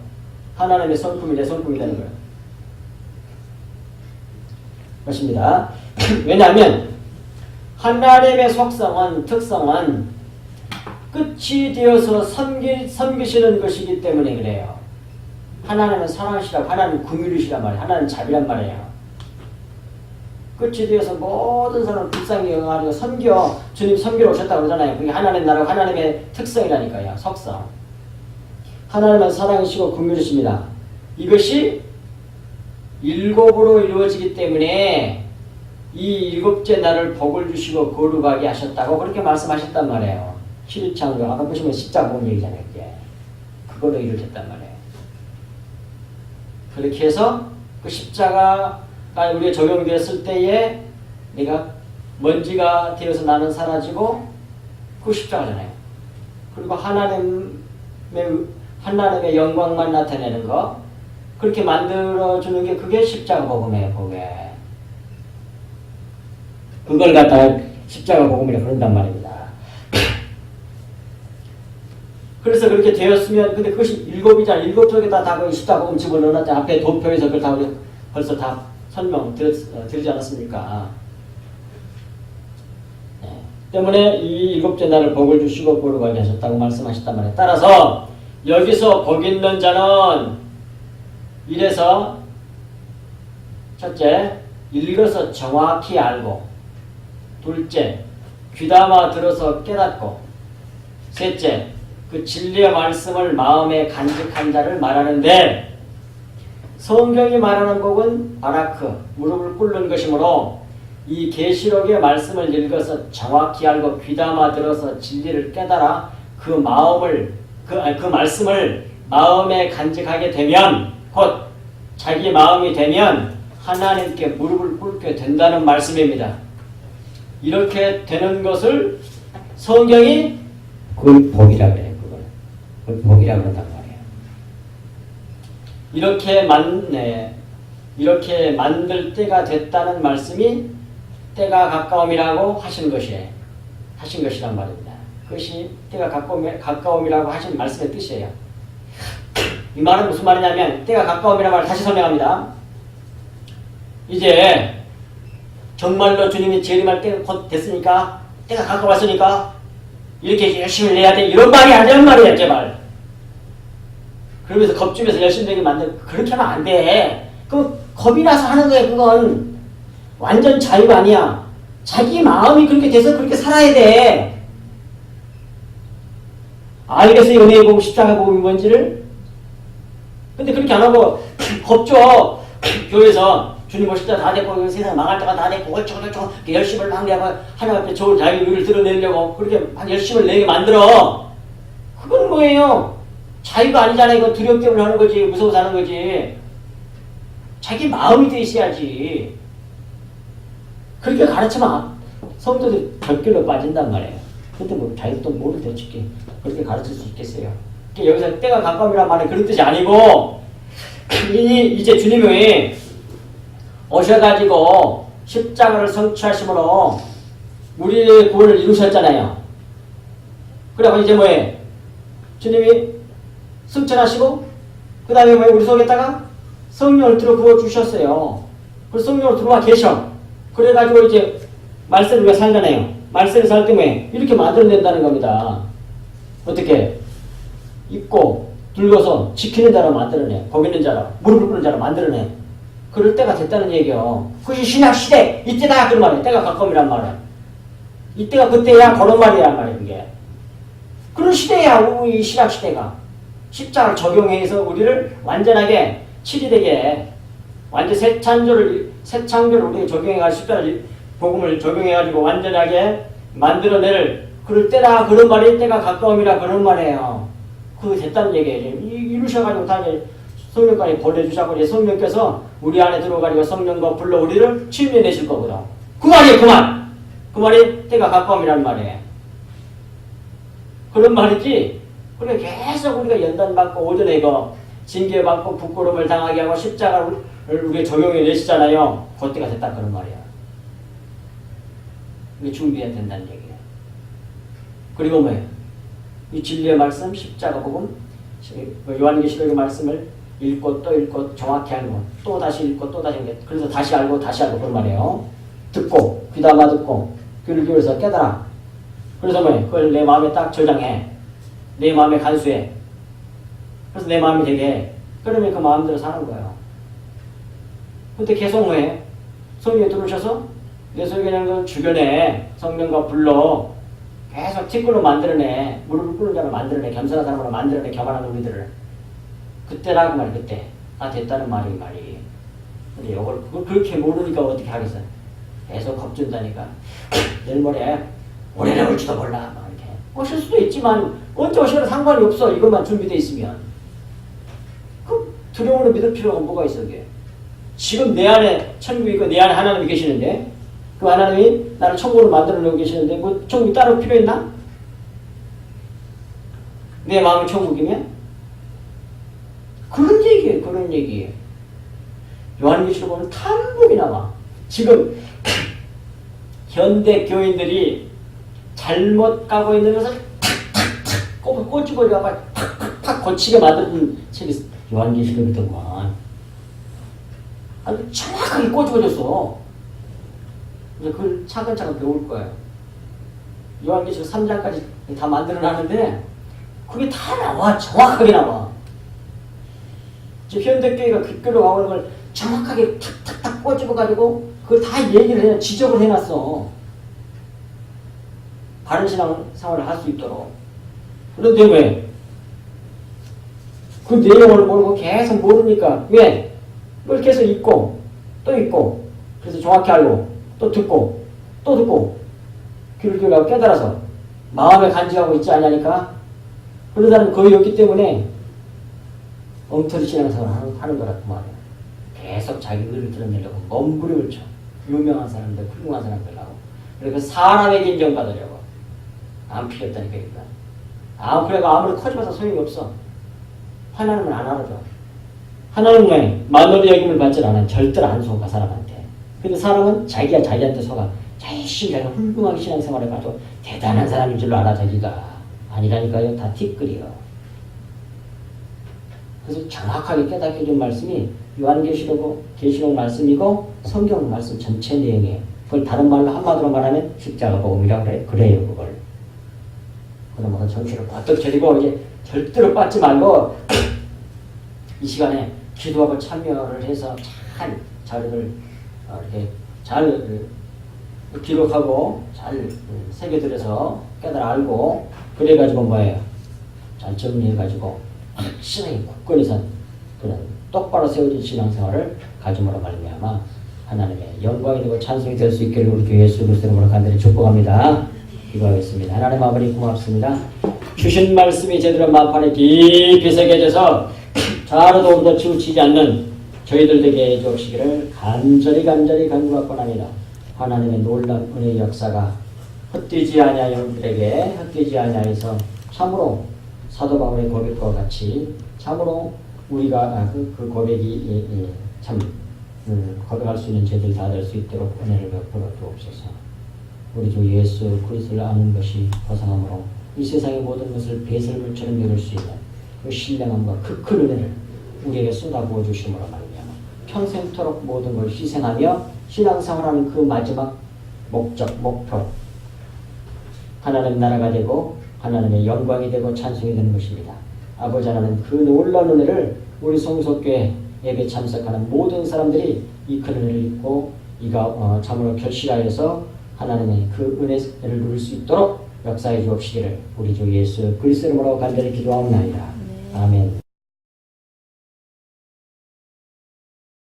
하나님의 성품이 내 성품이 되는 거예요. 것입니다. 왜냐하면 하나님의 속성은 특성은 끝이 되어서 섬기시는 것이기 때문에 그래요. 하나님은 사랑이시라고 하나님은 긍휼이시란 말이에요. 하나님은 자비란 말이에요. 끝이 되어서 모든 사람을 불쌍히 여겨가지고 주님 섬기러 오셨다고 그러잖아요. 그게 하나님 나라고 하나님의 특성이라니까요. 속성. 하나님은 사랑이시고 긍휼이십니다. 이것이 일곱으로 이루어지기 때문에 이 일곱째 날을 복을 주시고 거룩하게 하셨다고 그렇게 말씀하셨단 말이에요. 11장도 아까 보시면 십자가 본 얘기잖아요. 그게. 그걸로 이루어졌단 말이에요. 그렇게 해서 그 십자가가 우리가 적용되었을 때에 내가 먼지가 되어서 나는 사라지고 그 십자가잖아요. 그리고 하나님의 영광만 나타내는 거 그렇게 만들어주는 게 그게 십자가 복음이에요. 그게. 그걸 갖다가 십자가 복음이라고 그런단 말입니다. 그래서 그렇게 되었으면 근데 그것이 일곱이잖아. 일곱 쪽에다 다 그 십자가 복음 집어넣었잖아. 앞에 도표에서 그걸 다 우리 벌써 다 설명드리지 않았습니까? 네. 때문에 이 일곱째 날을 복을 주시고 거룩하게 하셨다고 말씀하셨단 말이에요. 따라서 여기서 복 있는 자는 이래서 첫째, 읽어서 정확히 알고 둘째, 귀담아 들어서 깨닫고 셋째, 그 진리의 말씀을 마음에 간직한 자를 말하는데 성경이 말하는 복은 바라크, 무릎을 꿇는 것이므로 이 계시록의 말씀을 읽어서 정확히 알고 귀담아 들어서 진리를 깨달아 그 말씀을 마음에 간직하게 되면 곧 자기 마음이 되면 하나님께 무릎을 꿇게 된다는 말씀입니다. 이렇게 되는 것을 성경이 그걸 복이라고 해요. 그걸 복이라고 한단 말이에요. 이렇게 만들 때가 됐다는 말씀이 때가 가까움이라고 하신 것이란 말입니다. 그것이 때가 가까움이라고 하신 말씀의 뜻이에요. 이 말은 무슨 말이냐면 때가 가까움이라는 말을 다시 설명합니다. 이제 정말로 주님이 재림할 때가 곧 됐으니까 때가 가까웠으니까 이렇게 열심히 내야 돼 이런 말이 아니란 말이에요. 제발. 그러면서 겁주면서 열심히 되게 만들 그렇게 하면 안 돼. 그 겁이 나서 하는 거야. 그건 완전 자유가 아니야. 자기 마음이 그렇게 돼서 그렇게 살아야 돼. 알겠어요? 은혜의 복음, 십자가 복음이 뭔지를? 근데 그렇게 안 하고 겁줘. 교회에서 주님 오실 때 다 됐고 세상 망할 때가 다 됐고 어쩌고저쩌고 열심을 막 내고 하나님 앞에 좋은 자유를 드러내려고 그렇게 막 열심을 내게 만들어. 그건 뭐예요? 자유가 아니잖아. 이거 두려움 때문에 하는 거지. 무서워서 하는 거지. 자기 마음이 돼 있어야지. 그렇게 가르치면 성도들이 절길로 빠진단 말이에요. 근데 뭐 자기도 뭐를 대치게 그렇게 가르칠 수 있겠어요. 여기서 때가 가까움이란 말은 그런 뜻이 아니고 이제 주님이 오셔가지고 십자가를 성취하심으로 우리의 구원을 이루셨잖아요. 그래서 이제 뭐예요? 주님이 승천하시고 그 다음에 뭐 우리 속에다가 성령을 들어 주셨어요. 그래서 성령을 들어와 계셔. 그래가지고 이제 말세를 우리가 살잖아요. 말세를 살 때 뭐 이렇게 만들어낸다는 겁니다. 어떻게? 입고 들고서 지키는 자로 만들어내. 거기 있는 자로 무릎을 꿇는 자로 만들어내. 그럴 때가 됐다는 얘기요. 그것이 신약 시대 이때다 그런 말이에요. 때가 가까움이란 말이야. 이때가 그때야 그런 말이란 말이에요. 그게. 그런 시대야 우리 신약 시대가. 십자가를 적용해서 우리를 완전하게 치리되게 완전 새 창조를 우리에게 적용해가지고 십자가를 복음을 적용해가지고 완전하게 만들어낼 그럴 때라 그런 말이 때가 가까움이라 그런 말이에요. 그거 됐다는 얘기예요. 이루셔가지고 다 성령까지 보내주자고 이제 성령께서 우리 안에 들어가지고 성령과 불러 우리를 치유해내실 거거든. 그 말이에요. 그 말. 그 말이 때가 가까움이라는 말이에요. 그런 말이지. 그래 계속 우리가 연단받고 오전에 이거 징계받고 부끄러움을 당하게 하고 십자가를 우리가 적용해 내시잖아요. 그때가 됐다 그런 말이야. 이게 준비해야 된다는 얘기예요. 그리고 뭐예요? 이 진리의 말씀, 십자가 복음, 요한계시록의 말씀을 읽고 또 읽고 정확히 알고 또 다시 읽고 또 다시 읽고 그래서 다시 알고 그런 말이에요. 듣고 귀담아 듣고 귀를 기울여서 깨달아. 그래서 뭐예요? 그걸 내 마음에 딱 저장해. 내 마음에 간수해. 그래서 내 마음이 되게 그러면 그 마음대로 사는 거예요. 근데 계속 뭐해? 성령이 들어오셔서 내 속에 있는 그 주변에 성령과 불러 계속 티끌로 만들어내. 무릎을 꿇는 자로 만들어내. 겸손한 사람으로 만들어내. 겸한한 우리들을. 그때라고 말이야. 그때. 다 됐다는 말이. 근데 이걸 그렇게 모르니까 어떻게 하겠어. 계속 겁준다니까. 내일 모레 올해는 올지도 몰라. 막 이렇게. 오실 수도 있지만 언제 오시면 상관이 없어. 이것만 준비되어 있으면. 그 두려움으로 믿을 필요가 뭐가 있어. 그게. 지금 내 안에 천국이 있고 내 안에 하나님이 계시는데 그 하나님이 나를 천국으로 만들어내고 계시는데 뭐 천국이 따로 필요했나? 내 마음이 천국이면? 그런 얘기예요. 요한계시록 보면 탐복이 나와. 지금 현대 교인들이 잘못 가고 있는 것을 꼬집어져가 탁 고치게 만드는 책이 요한계시록이더구만. 아주 정확하게 꼬집어졌어. 이제 그걸 차근차근 배울 거예요. 요한계시록 3장까지 다 만들어놨는데 그게 다 나와. 정확하게 나와. 지금 현대교회가 귓교로 가오는 걸 정확하게 탁탁탁 꼬집어가지고 그걸 다 얘기를 해, 지적을 해놨어. 바른 신앙생활을 할 수 있도록. 그런데 왜? 그 내용을 모르고 계속 모르니까 왜? 그걸 계속 읽고 또 읽고 그래서 정확히 알고 또 듣고 또 듣고 귀를 기울이고 깨달아서 마음에 간직하고 있지 않냐니까 그런 사람이 거의 없기 때문에 엉터리 신앙생활을 하는 거라고 말이야. 계속 자기 의를 드러내려고 몸부림을 쳐. 유명한 사람들, 훌륭한 사람들하고. 그리고 사람에게 인정받으려고. 안 필요했다니까, 그러니까. 그래가 아무리 커지면서 소용이 없어. 하나님은 안 알아줘. 하나님은 마누리 여김을 받지 않아. 절대로 안 속아, 사람한테. 근데 사람은 자기한테 속아. 자기가 훌륭하게 신앙생활을 해가지고 대단한 사람인 줄로 알아, 자기가. 아니라니까요. 다 티끌이요. 그래서 정확하게 깨닫게 해준 말씀이 요한계시록 말씀이고 성경 말씀 전체 내용이에요. 그걸 다른 말로 한마디로 말하면 십자가 복음이라고 그래요. 그걸. 그러면 정신을 바짝 차리고 이제 절대로 빠지 말고 이 시간에 기도하고 참여를 해서 잘 자료를 이렇게 잘 기록하고 잘 새겨들여서 깨달아 알고 그래가지고 뭐예요? 잘 정리해가지고 확실하게 굳건히 선 그런 똑바로 세워진 신앙생활을 가짐으로 말미암아 하나님의 영광이 되고 찬송이 될 수 있기를 우리 교회 예수 그리스도 이름으로 간절히 축복합니다. 기도하겠습니다. 하나님 아버지 고맙습니다. 주신 말씀이 제대로 마판에 깊이 새겨져서 자로도 오르도 치우치지 않는 저희들 되게 해주시기를 간절히 간구하고나니라. 하나님의 놀라운 은혜의 역사가 헛되지 아니하 영들에게 헛되지 아니하여서 참으로 사도 바울의 고백과 같이 참으로 우리가 그 고백이 참 고백할 수 있는 죄들 다 될 수 있도록 은혜를 베풀어 주옵소서. 우리 주 예수 그리스도를 아는 것이 허상함으로 이 세상의 모든 것을 배설물처럼 여길 수 있는 그 신령함과 그 큰 은혜를 우리에게 쏟아부어 주심으로 말미암아 평생토록 모든 걸 희생하며 신앙생활하는 그 마지막 목표 하나님 나라가 되고 하나님의 영광이 되고 찬송이 되는 것입니다. 아버지 하나님 그 놀라운 은혜를 우리 성속교회에게 참석하는 모든 사람들이 이 큰 은혜를 입고 이가 참으로 결실하여서 하나님의 그 은혜를 누릴 수 있도록 역사해 주옵시기를 우리 주 예수 그리스도 이름으로 간절히 기도하옵나이다. 아멘.